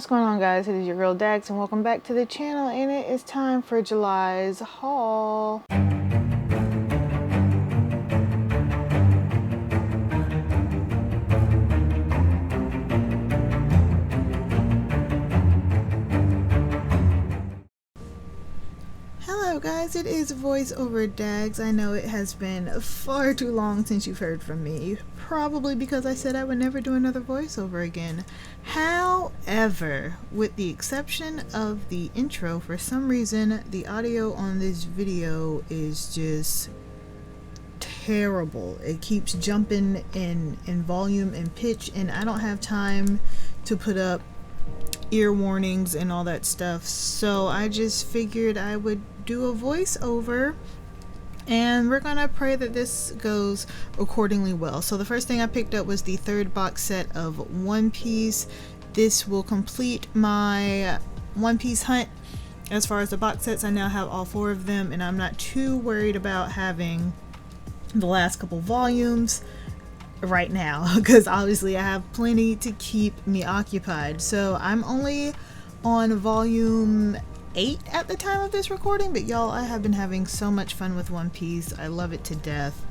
What's going on, guys? It is your girl Dax and welcome back to the channel, and it is time for July's haul. Hello guys, it is voiceover Dags. I know it has been far too long since you've heard from me, probably because I said I would never do another voiceover again. However, with the exception of the intro, for some reason the audio on this video is just terrible. It keeps jumping in volume and pitch, and I don't have time to put up ear warnings and all that stuff, so I just figured I would do a voiceover, and we're gonna pray that this goes accordingly well. So the first thing I picked up was the third box set of One Piece. This will complete my One Piece hunt. As far as the box sets, I now have all 4 of them, and I'm not too worried about having the last couple volumes right now, because obviously I have plenty to keep me occupied. So I'm only on volume 8 at the time of this recording, but y'all, I have been having so much fun with One Piece. I love it to death,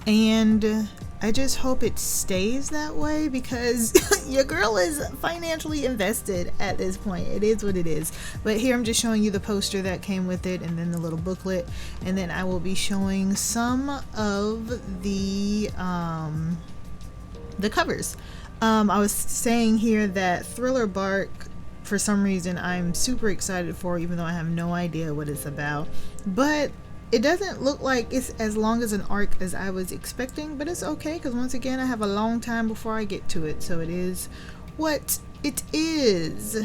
and I just hope it stays that way, because your girl is financially invested at this point. It is what it is. But here I'm just showing you the poster that came with it, and then the little booklet, and then I will be showing some of the covers. I was saying here that Thriller Bark, for some reason, I'm super excited for, even though I have no idea what it's about. But it doesn't look like it's as long as an arc as I was expecting, but it's okay, because once again, I have a long time before I get to it, so it is what it is.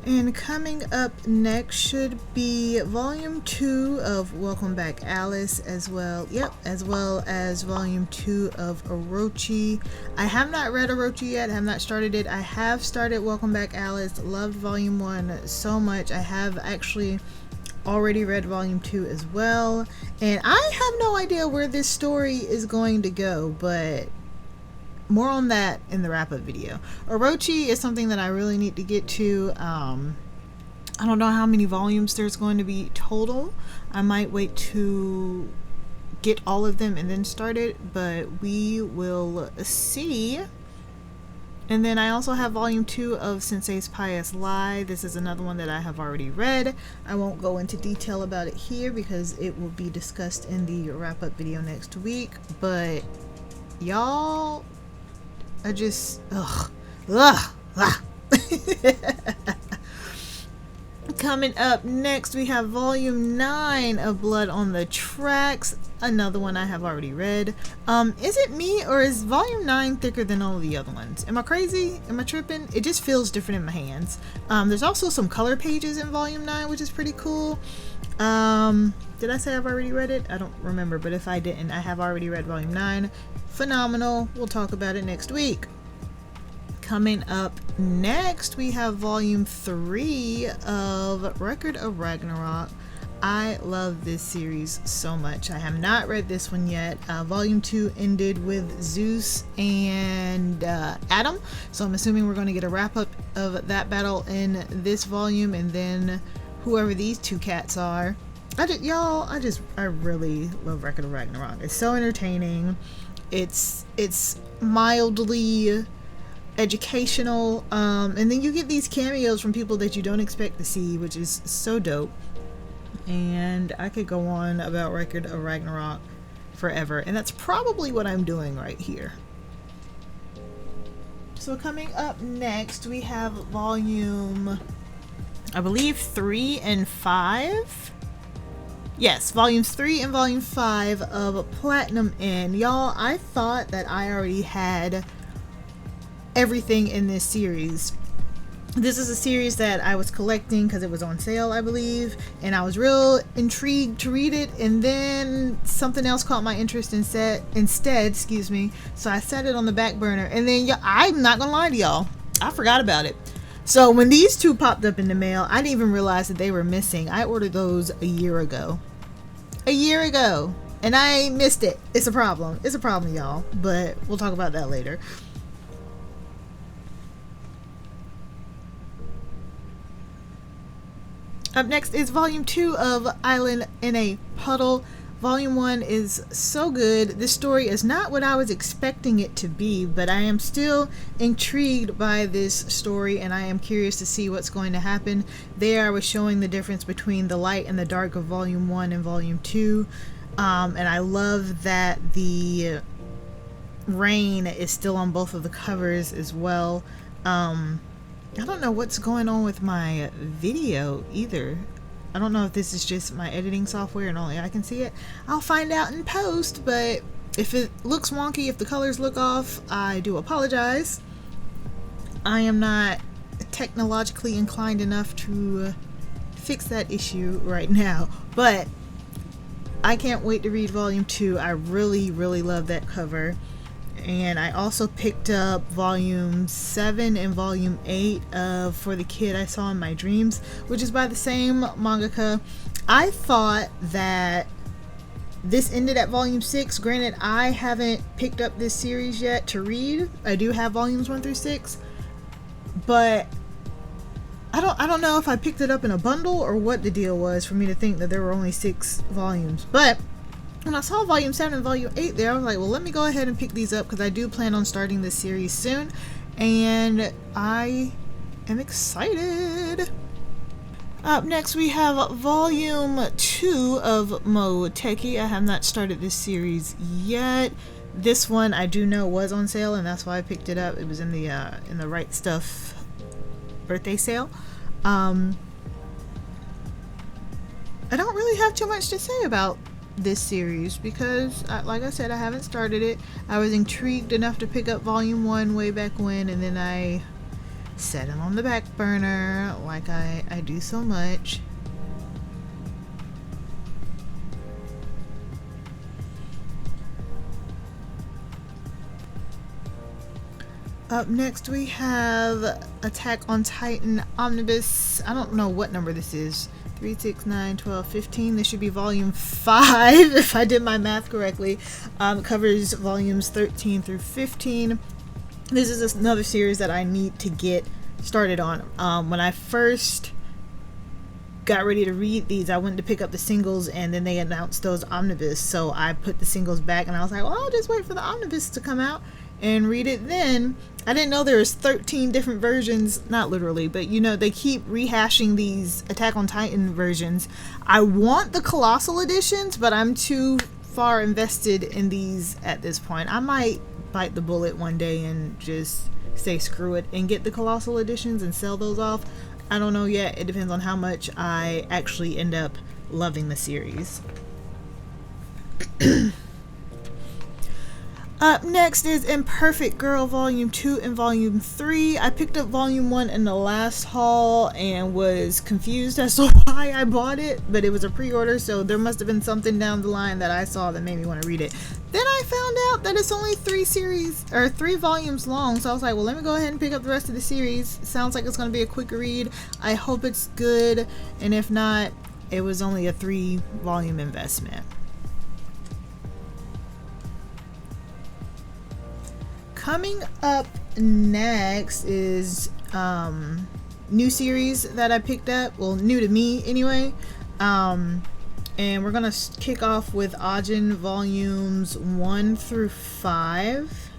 And coming up next should be volume 2 of Welcome Back Alice, as well as volume 2 of Orochi. I have not read Orochi yet, I have not started it. I have started Welcome Back Alice, loved volume 1 so much. I have actually already read volume 2 as well, and I have no idea where this story is going to go, but more on that in the wrap-up video. Orochi is something that I really need to get to. I don't know how many volumes there's going to be total. I might wait to get all of them and then start it, but we will see. And then I also have volume 2 of Sensei's Pious Lie. This is another one that I have already read. I won't go into detail about it here because it will be discussed in the wrap-up video next week, but y'all, I just, Coming up next, we have volume 9 of Blood on the Tracks, another one I have already read. Is it me, or is volume 9 thicker than all of the other ones? Am I crazy? Am I tripping? It just feels different in my hands. There's also some color pages in volume 9, which is pretty cool. Did I say I've already read it? I don't remember, but if I didn't, I have already read volume 9. Phenomenal. We'll talk about it next week. Coming up next, we have volume 3 of Record of Ragnarok. I love this series so much. I have not read this one yet. Volume 2 ended with Zeus and Adam, so I'm assuming we're going to get a wrap-up of that battle in this volume, and then whoever these 2 cats are. I really love Record of Ragnarok. It's so entertaining. It's mildly educational, and then you get these cameos from people that you don't expect to see, which is so dope. And I could go on about Record of Ragnarok forever, and that's probably what I'm doing right here. So coming up next, we have volume, I believe, 3 and 5. Yes, volumes 3 and volume 5 of Platinum Inn. Y'all, I thought that I already had everything in this series. This is a series that I was collecting because it was on sale, I believe, and I was real intrigued to read it, and then something else caught my interest instead, excuse me, so I set it on the back burner, and then I'm not gonna lie to y'all, I forgot about it. So when these two popped up in the mail, I didn't even realize that they were missing. I ordered those a year ago, and I missed it. It's a problem, y'all, but we'll talk about that later. Up next is Volume 2 of Island in a Puddle. Volume 1 is so good. This story is not what I was expecting it to be, but I am still intrigued by this story, and I am curious to see what's going to happen. There I was showing the difference between the light and the dark of Volume 1 and Volume 2, and I love that the rain is still on both of the covers as well. I don't know what's going on with my video either. I don't know if this is just my editing software and only I can see it. I'll find out in post, but if it looks wonky, if the colors look off, I do apologize. I am not technologically inclined enough to fix that issue right now, but I can't wait to read Volume 2. I really, really love that cover. And I also picked up Volume 7 and Volume 8 of For the Kid I Saw in My Dreams, which is by the same mangaka. I thought that this ended at Volume 6. Granted, I haven't picked up this series yet to read. I do have Volumes 1 through 6, but I don't know if I picked it up in a bundle or what the deal was for me to think that there were only 6 volumes. But when I saw Volume 7 and Volume 8 there, I was like, well, let me go ahead and pick these up because I do plan on starting this series soon, and I am excited. Up next, we have Volume 2 of Moteki. I have not started this series yet. This one I do know was on sale, and that's why I picked it up. It was in the Right Stuff birthday sale. I don't really have too much to say about this series because like I said, I haven't started it. I was intrigued enough to pick up Volume 1 way back when, and then I set it on the back burner like I do so much. Up next we have Attack on Titan Omnibus. I don't know what number this is. 3, 6, 9, 12, 15. This should be Volume 5 if I did my math correctly. Covers Volumes 13 through 15. This is another series that I need to get started on. When I first got ready to read these, I went to pick up the singles, and then they announced those omnibus, so I put the singles back, and I was like, well, I'll just wait for the omnibus to come out and read it then. I didn't know there was 13 different versions, not literally, but you know, they keep rehashing these Attack on Titan versions. I want the Colossal editions, but I'm too far invested in these at this point. I might bite the bullet one day and just say screw it and get the Colossal editions and sell those off. I don't know yet. It depends on how much I actually end up loving the series. Up next is Imperfect Girl Volume 2 and Volume 3. I picked up Volume 1 in the last haul and was confused as to why I bought it, but it was a pre-order, so there must have been something down the line that I saw that made me want to read it. Then I found out that it's only 3 volumes long, so I was like, well, let me go ahead and pick up the rest of the series. It sounds like it's going to be a quick read. I hope it's good, and if not, it was only a 3-volume investment. Coming up next is new series that I picked up, well, new to me anyway, and we're gonna kick off with Ajin Volumes 1 through 5.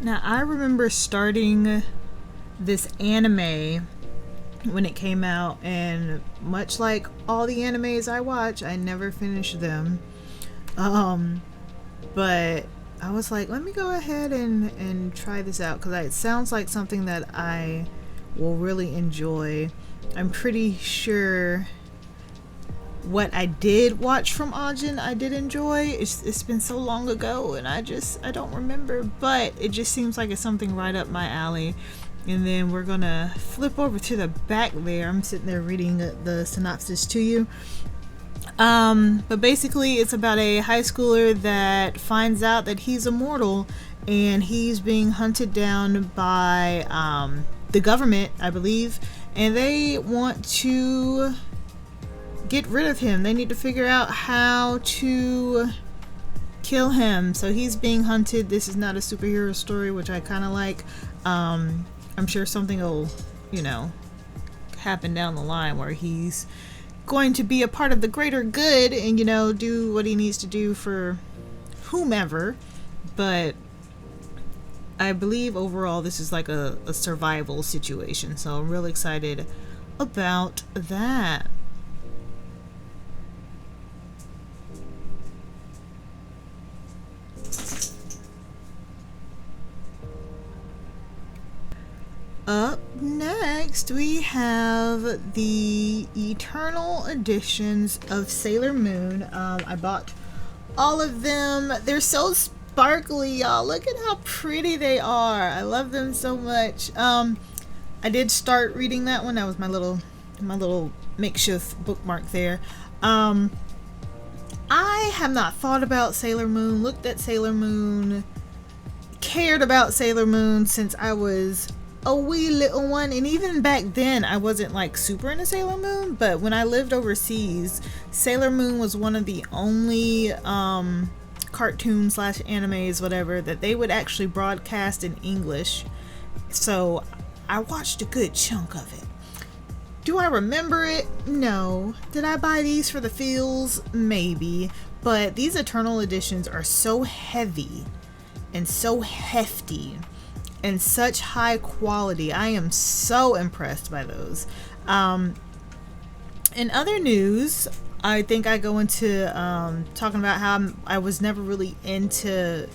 Now, I remember starting this anime when it came out, and much like all the animes I watch, I never finished them, but I was like, let me go ahead and try this out because it sounds like something that I will really enjoy. I'm pretty sure what I did watch from Ajin I did enjoy. It's been so long ago and I don't remember, but it just seems like it's something right up my alley. And then we're gonna flip over to the back there. I'm sitting there reading the synopsis to you. But basically it's about a high schooler that finds out that he's immortal and he's being hunted down by the government, I believe, and they want to get rid of him. They need to figure out how to kill him. So he's being hunted. This is not a superhero story, which I kind of like. I'm sure something will, happen down the line where he's going to be a part of the greater good and, do what he needs to do for whomever. But I believe overall this is like a survival situation. So I'm really excited about that. Up next, we have the Eternal editions of Sailor Moon. I bought all of them. They're so sparkly, y'all. Look at how pretty they are. I love them so much. I did start reading that one. That was my little makeshift bookmark there. I have not thought about Sailor Moon, looked at Sailor Moon, cared about Sailor Moon since I was a wee little one, and even back then I wasn't like super into Sailor Moon, but when I lived overseas, Sailor Moon was one of the only cartoons / animes, whatever, that they would actually broadcast in English. So I watched a good chunk of it. Do I remember it? No. Did I buy these for the feels? Maybe. But these Eternal editions are so heavy and so hefty and such high quality. I am so impressed by those. In other news, I think I go into talking about how I was never really into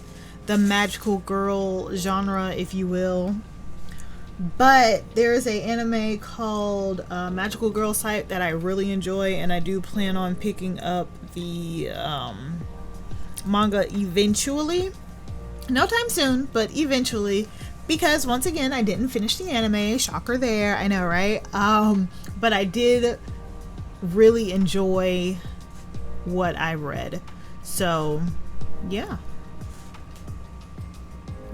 the magical girl genre, if you will. But there is an anime called Magical Girl Type that I really enjoy, and I do plan on picking up the manga eventually. No time soon, but eventually. Because once again, I didn't finish the anime. Shocker there, I know, right? But I did really enjoy what I read. So, yeah.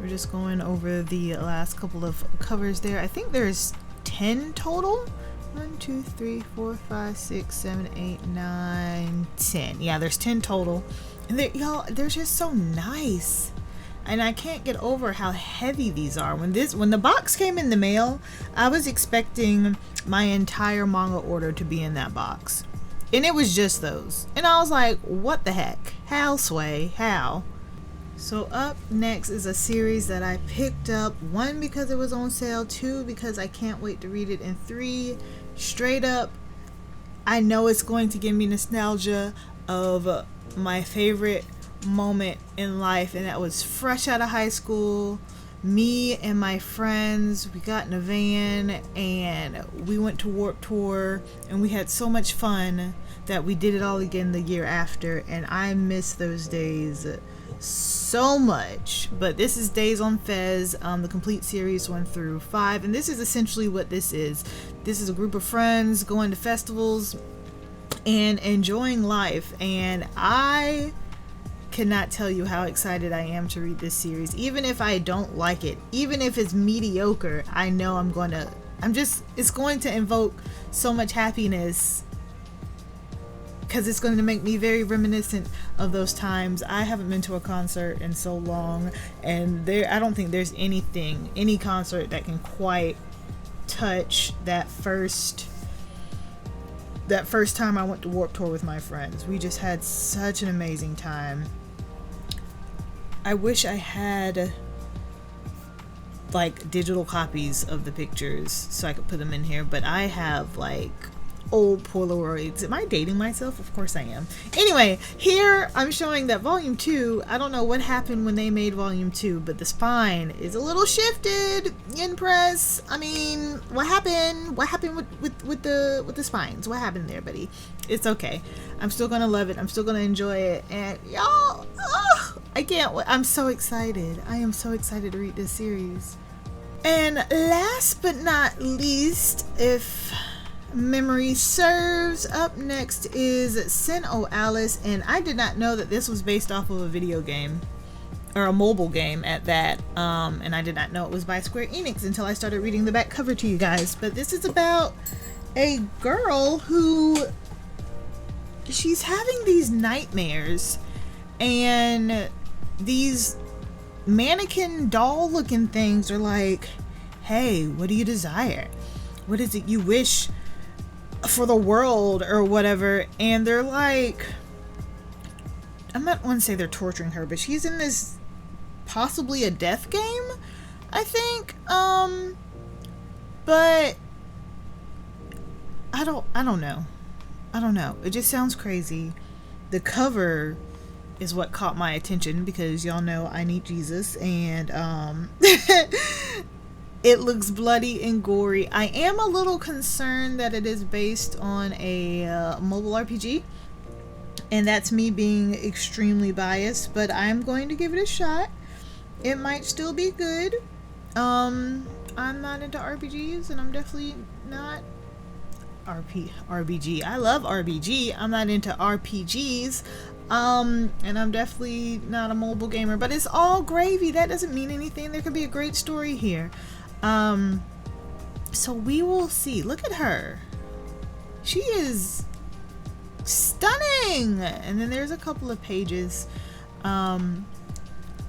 We're just going over the last couple of covers there. I think there's 10 total. 1, 2, 3, 4, 5, 6, 7, 8, 9, 10. Yeah, there's 10 total. And y'all, they're just so nice. And I can't get over how heavy these are. When the box came in the mail, I was expecting my entire manga order to be in that box. And it was just those. And I was like, what the heck? How, Sway? How? So up next is a series that I picked up. 1, because it was on sale. 2, because I can't wait to read it. And 3, straight up, I know it's going to give me nostalgia of my favorite moment in life, and that was fresh out of high school. Me and my friends, we got in a van and we went to Warped Tour, and we had so much fun that we did it all again the year after, and I miss those days so much. But this is Days on Fez, the complete series 1 through 5, and this is essentially what this is. This is a group of friends going to festivals and enjoying life, and I cannot tell you how excited I am to read this series. Even if I don't like it, even if it's mediocre, I know it's going to invoke so much happiness, because it's going to make me very reminiscent of those times. I haven't been to a concert in so long, and I don't think there's any concert that can quite touch that first time I went to Warped Tour with my friends. We just had such an amazing time. I wish I had like digital copies of the pictures so I could put them in here, but I have like old Polaroids. Am I dating myself? Of course I am. Anyway, here I'm showing that volume 2, I don't know what happened when they made volume 2, but the spine is a little shifted in press. I mean, what happened? What happened with the spines? What happened there, buddy? It's okay. I'm still gonna love it. I'm still gonna enjoy it. And y'all, I can't wait. I'm so excited. I am so excited to read this series. And last but not least, if memory serves, up next is Sin O Alice, and I did not know that this was based off of a video game, or a mobile game at that, and I did not know it was by Square Enix until I started reading the back cover to you guys. But this is about a girl who, she's having these nightmares, and these mannequin doll looking things are like, hey, what do you desire? What is it you wish for the world or whatever? And they're like, I'm not want to say they're torturing her, but she's in this possibly a death game, I think. But I don't know. It just sounds crazy. The cover is what caught my attention because y'all know I need Jesus, and it looks bloody and gory. I am a little concerned that it is based on a mobile RPG, and that's me being extremely biased, but I'm going to give it a shot. It might still be good. I'm not into RPGs, and I'm definitely not RBG. I love RBG. I'm not into RPGs. And I'm definitely not a mobile gamer, but it's all gravy. That doesn't mean anything. There could be a great story here. So we will see. Look at her. She is stunning. And then there's a couple of pages. I'm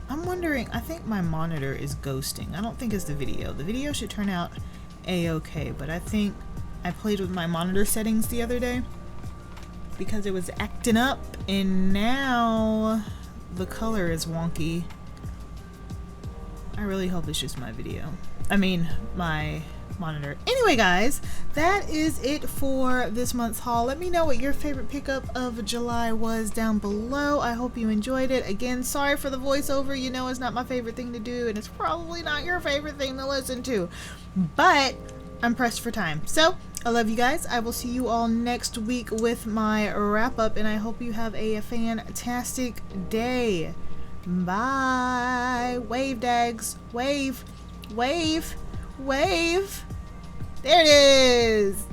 wondering, I think my monitor is ghosting. I don't think it's the video. The video should turn out a-okay, but I think I played with my monitor settings the other day because it was acting up, and now the color is wonky. I really hope it's just my video. I mean, my monitor. Anyway, guys, that is it for this month's haul. Let me know what your favorite pickup of July was down below. I hope you enjoyed it. Again, sorry for the voiceover. You know it's not my favorite thing to do, and it's probably not your favorite thing to listen to. But I'm pressed for time. So, I love you guys. I will see you all next week with my wrap up, and I hope you have a fantastic day. Bye. Wave, Dags. Wave. Wave. Wave. There it is.